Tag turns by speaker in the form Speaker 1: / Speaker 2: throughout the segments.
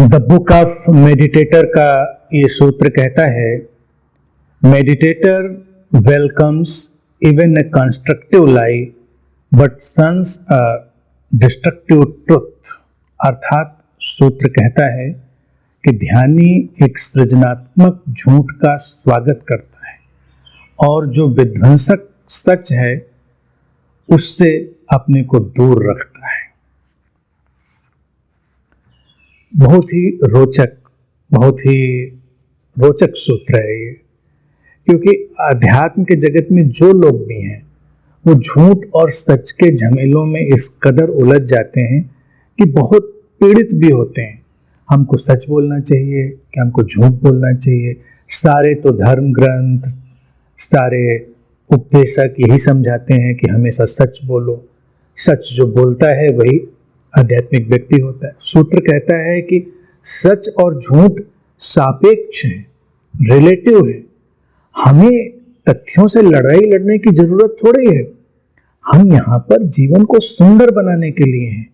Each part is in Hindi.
Speaker 1: द बुक ऑफ मेडिटेटर का ये सूत्र कहता है, meditator welcomes even a constructive lie but shuns a destructive truth. अर्थात सूत्र कहता है कि ध्यानी एक सृजनात्मक झूठ का स्वागत करता है और जो विध्वंसक सच है उससे अपने को दूर रखता है। बहुत ही रोचक सूत्र है ये, क्योंकि अध्यात्म के जगत में जो लोग भी हैं वो झूठ और सच के झमेलों में इस कदर उलझ जाते हैं कि बहुत पीड़ित भी होते हैं। हमको सच बोलना चाहिए कि हमको झूठ बोलना चाहिए। सारे तो धर्म ग्रंथ, सारे उपदेशक यही समझाते हैं कि हमेशा सच बोलो। सच जो बोलता है वही आध्यात्मिक व्यक्ति होता है। सूत्र कहता है कि सच और झूठ सापेक्ष है, रिलेटिव है। हमें तथ्यों से लड़ाई लड़ने की जरूरत थोड़ी है। हम यहाँ पर जीवन को सुंदर बनाने के लिए हैं,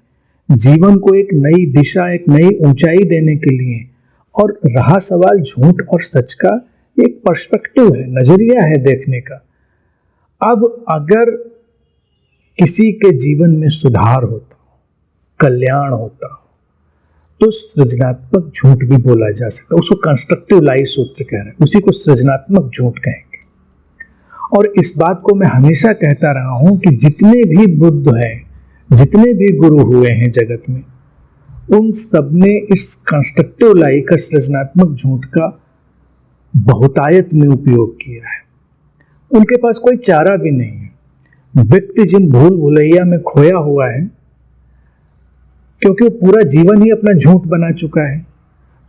Speaker 1: जीवन को एक नई दिशा, एक नई ऊंचाई देने के लिए। और रहा सवाल झूठ और सच का, एक पर्सपेक्टिव है, नजरिया है देखने का। अब अगर किसी के जीवन में सुधार होता, कल्याण होता, तो सृजनात्मक झूठ भी बोला जा सकता है। उसको कंस्ट्रक्टिव लाई सूत्र कह रहे हैं, उसी को सृजनात्मक झूठ कहेंगे। और इस बात को मैं हमेशा कहता रहा हूं कि जितने भी बुद्ध हैं, जितने भी गुरु हुए हैं जगत में, उन सब ने इस कंस्ट्रक्टिव लाई का, सृजनात्मक झूठ का बहुतायत में उपयोग किया है। उनके पास कोई चारा भी नहीं है। व्यक्ति जिन भूल भुलैया में खोया हुआ है, क्योंकि वो पूरा जीवन ही अपना झूठ बना चुका है,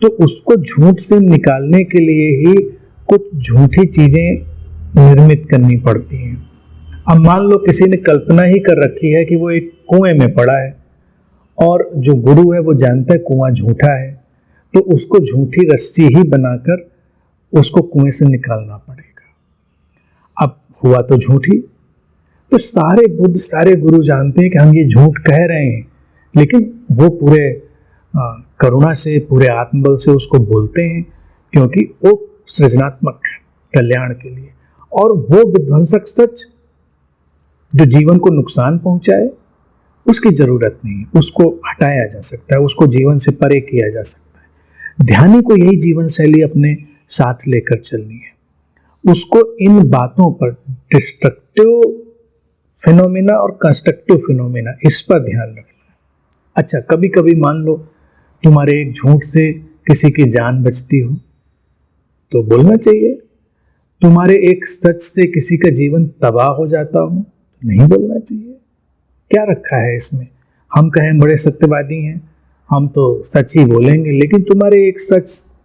Speaker 1: तो उसको झूठ से निकालने के लिए ही कुछ झूठी चीजें निर्मित करनी पड़ती हैं। अब मान लो किसी ने कल्पना ही कर रखी है कि वो एक कुएं में पड़ा है और जो गुरु है वो जानता है कुआं झूठा है, तो उसको झूठी रस्सी ही बनाकर उसको कुएं से निकालना पड़ेगा। अब हुआ तो झूठी। तो सारे बुद्ध, सारे गुरु जानते हैं कि हम ये झूठ कह रहे हैं, लेकिन वो पूरे करुणा से, पूरे आत्मबल से उसको बोलते हैं, क्योंकि वो सृजनात्मक है कल्याण के लिए। और वो विध्वंसक सच जो जीवन को नुकसान पहुंचाए, उसकी जरूरत नहीं है, उसको हटाया जा सकता है, उसको जीवन से परे किया जा सकता है। ध्यानी को यही जीवन शैली अपने साथ लेकर चलनी है। उसको इन बातों पर, डिस्ट्रक्टिव फिनोमिना और कंस्ट्रक्टिव फिनोमिना, इस पर ध्यान रखना है। अच्छा, कभी कभी मान लो तुम्हारे एक झूठ से किसी की जान बचती हो तो बोलना चाहिए। तुम्हारे एक सच से किसी का जीवन तबाह हो जाता हो तो नहीं बोलना चाहिए। क्या रखा है इसमें? हम कहें बड़े सत्यवादी हैं, हम तो सच ही बोलेंगे, लेकिन तुम्हारे एक सच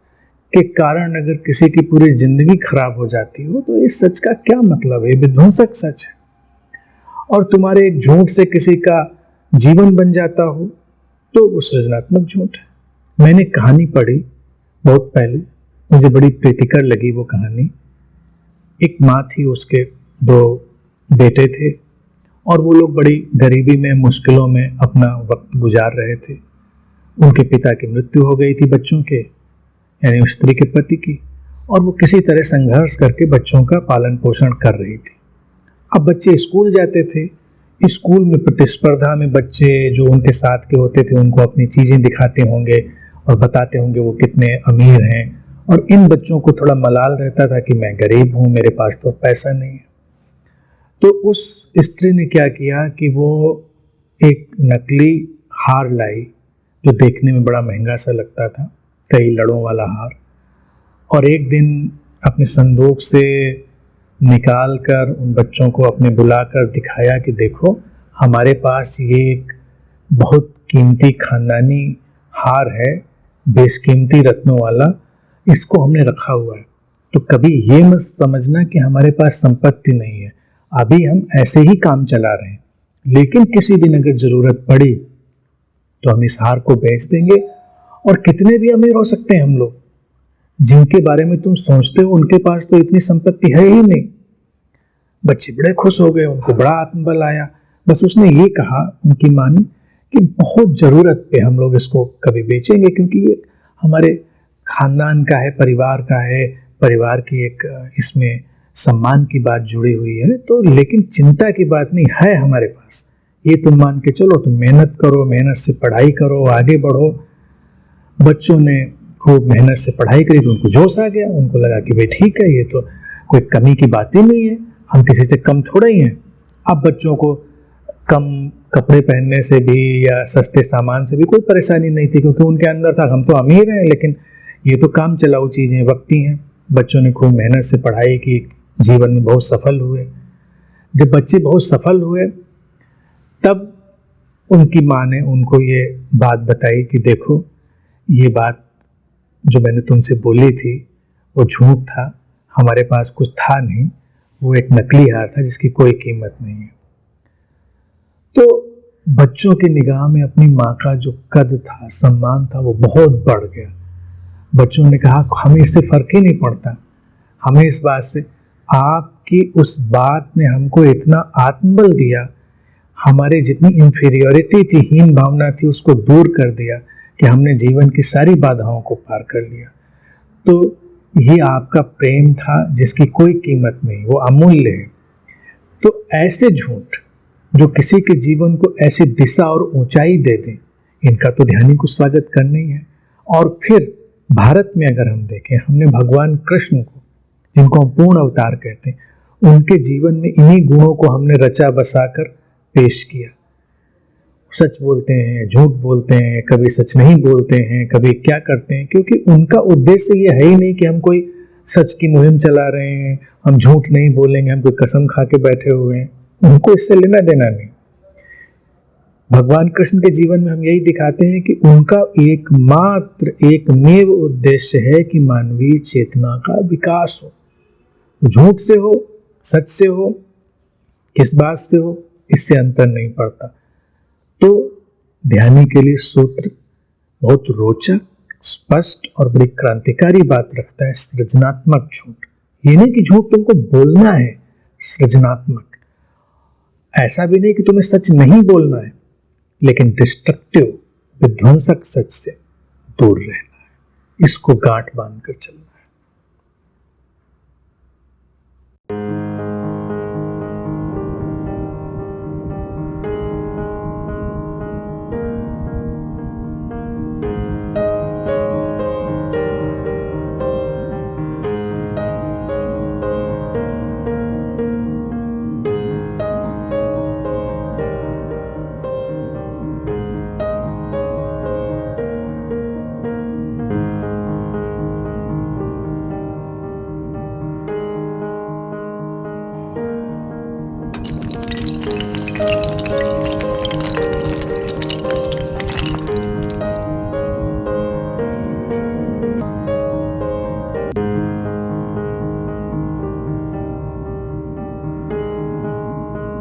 Speaker 1: के कारण अगर किसी की पूरी जिंदगी खराब हो जाती हो तो इस सच का क्या मतलब है? विध्वंसक सच है। और तुम्हारे एक झूठ से किसी का जीवन बन जाता हो तो वो सृजनात्मक झूठ है। मैंने कहानी पढ़ी बहुत पहले, मुझे बड़ी प्रीतिकर लगी वो कहानी। एक माँ थी, उसके 2 बेटे थे और वो लोग बड़ी गरीबी में, मुश्किलों में अपना वक्त गुजार रहे थे। उनके पिता की मृत्यु हो गई थी बच्चों के, यानी स्त्री के पति की, और वो किसी तरह संघर्ष करके बच्चों का पालन पोषण कर रही थी। अब बच्चे स्कूल जाते थे, स्कूल में प्रतिस्पर्धा में बच्चे जो उनके साथ के होते थे उनको अपनी चीज़ें दिखाते होंगे और बताते होंगे वो कितने अमीर हैं, और इन बच्चों को थोड़ा मलाल रहता था कि मैं गरीब हूँ, मेरे पास तो पैसा नहीं है। तो उस स्त्री ने क्या किया कि वो एक नकली हार लाई जो देखने में बड़ा महंगा सा लगता था, कई लड़ों वाला हार, और एक दिन अपने संदूक से निकाल कर उन बच्चों को अपने बुलाकर दिखाया कि देखो, हमारे पास ये एक बहुत कीमती खानदानी हार है, बेशकीमती रत्नों वाला, इसको हमने रखा हुआ है। तो कभी ये मत समझना कि हमारे पास संपत्ति नहीं है, अभी हम ऐसे ही काम चला रहे हैं, लेकिन किसी दिन अगर जरूरत पड़ी तो हम इस हार को बेच देंगे। और कितने भी अमीर हो सकते हैं हम लोग, जिनके बारे में तुम सोचते हो उनके पास तो इतनी संपत्ति है ही नहीं। बच्चे बड़े खुश हो गए, उनको बड़ा आत्मबल आया। बस उसने ये कहा, उनकी माँ ने, कि बहुत जरूरत पे हम लोग इसको कभी बेचेंगे, क्योंकि ये हमारे खानदान का है, परिवार का है, परिवार की एक इसमें सम्मान की बात जुड़ी हुई है, तो लेकिन चिंता की बात नहीं है हमारे पास। ये तुम मान के चलो, तुम मेहनत करो, मेहनत से पढ़ाई करो, आगे बढ़ो। बच्चों ने खूब मेहनत से पढ़ाई करी तो उनको जोश आ गया, उनको लगा कि भाई ठीक है, ये तो कोई कमी की बात ही नहीं है, हम किसी से कम थोड़ा ही हैं। अब बच्चों को कम कपड़े पहनने से भी या सस्ते सामान से भी कोई परेशानी नहीं थी, क्योंकि उनके अंदर था हम तो अमीर हैं, लेकिन ये तो काम चलाऊ चीज़ें, वक्ती हैं। बच्चों ने खूब मेहनत से पढ़ाई की, जीवन में बहुत सफल हुए। जब बच्चे बहुत सफल हुए तब उनकी माँ ने उनको ये बात बताई कि देखो, ये बात जो मैंने तुमसे बोली थी वो झूठ था, हमारे पास कुछ था नहीं, वो एक नकली हार था जिसकी कोई कीमत नहीं है। तो बच्चों की निगाह में अपनी माँ का जो कद था, सम्मान था, वो बहुत बढ़ गया। बच्चों ने कहा हमें इससे फर्क ही नहीं पड़ता, हमें इस बात से, आपकी उस बात ने हमको इतना आत्मबल दिया, हमारी जितनी इंफीरियोरिटी थी, हीन भावना थी, उसको दूर कर दिया कि हमने जीवन की सारी बाधाओं को पार कर लिया। तो ये आपका प्रेम था जिसकी कोई कीमत नहीं, वो अमूल्य है। तो ऐसे झूठ जो किसी के जीवन को ऐसी दिशा और ऊंचाई दे दें, इनका तो ध्यानी को स्वागत करना ही है। और फिर भारत में अगर हम देखें, हमने भगवान कृष्ण को, जिनको हम पूर्ण अवतार कहते हैं, उनके जीवन में इन्हीं गुणों को हमने रचा बसाकर पेश किया। सच बोलते हैं, झूठ बोलते हैं, कभी सच नहीं बोलते हैं, कभी क्या करते हैं, क्योंकि उनका उद्देश्य ये है ही नहीं कि हम कोई सच की मुहिम चला रहे हैं, हम झूठ नहीं बोलेंगे, हम कोई कसम खा के बैठे हुए हैं, उनको इससे लेना देना नहीं। भगवान कृष्ण के जीवन में हम यही दिखाते हैं कि उनका एकमात्र एकमेव उद्देश्य है कि मानवीय चेतना का विकास हो। झूठ से हो, सच से हो, किस बात से हो, इससे अंतर नहीं पड़ता। तो ध्यानी के लिए सूत्र बहुत रोचक, स्पष्ट और बड़ी क्रांतिकारी बात रखता है, सृजनात्मक झूठ। ये नहीं कि झूठ तुमको बोलना है, सृजनात्मक। ऐसा भी नहीं कि तुम्हें सच नहीं बोलना है, लेकिन डिस्ट्रक्टिव, विध्वंसक सच से दूर रहना है, इसको गांठ बांधकर चलना है।